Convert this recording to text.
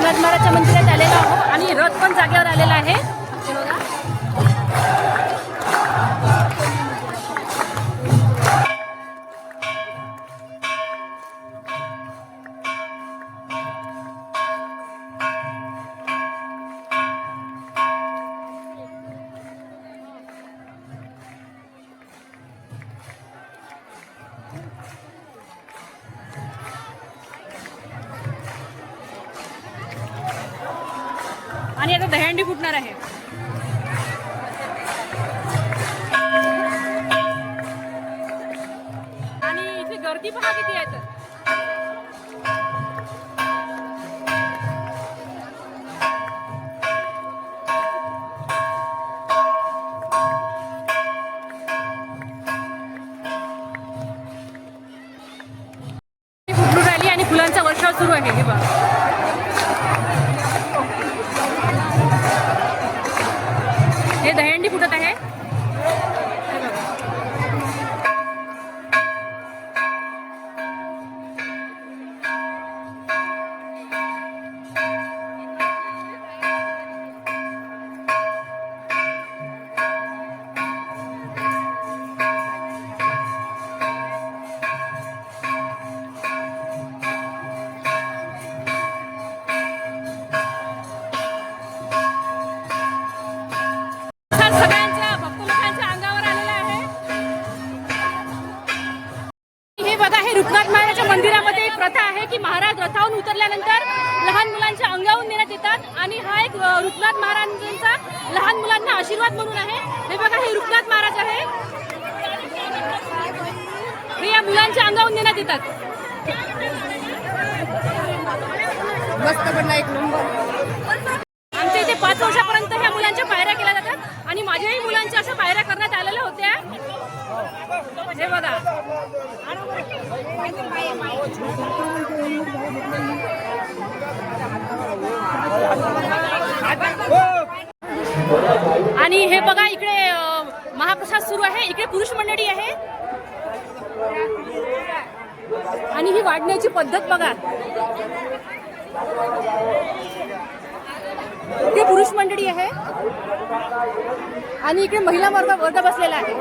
रुक्नाथ महाराजच्या मंदिरात आलेलो आहोत आणि रथ पण जागेवर आलेला आहे. आणि आता दहीहंडी फुटणार आहे. आणि इथे गर्दी पहा किती आहे. तर फुटून राहिली आणि फुलांचा वर्षाव सुरू आहे. हे बघा हे दहीहंडी फुटत आहे. सगळ्यांच्या भक्त लोकांच्या अंगावर आलेला आहे. हे बघा हे रुक्नाथ महाराजच्या मंदिरामध्ये एक प्रथा आहे की महाराज रथावरून उतरल्यानंतर लहान मुलांच्या अंगावरून नेण्यात येतात आणि हा एक रुक्नाथ महाराजांचा लहान मुलांना आशीर्वाद म्हणून आहे. हे बघा हे रुक्नाथ महाराज आहे. हे या मुलांच्या अंगावरून नेण्यात येतात. मस्त पडला एक नंबर. आमच्या इथे 5 वर्षापर्यंत ह्या मुलांच्या पायऱ्या केल्या जातात आणि माझ्याही मुलांच्या अशा पायऱ्या करण्यात आलेल्या होत्या. हे बघा आणि हे बघा इकडे महाप्रसाद सुरू आहे. इकडे पुरुष मंडळी आहे आणि ही वाढण्याची पद्धत बघा. इकडे पुरुष मंडळी आहे आणि इकडे महिला वर्ग बसलेला आहे.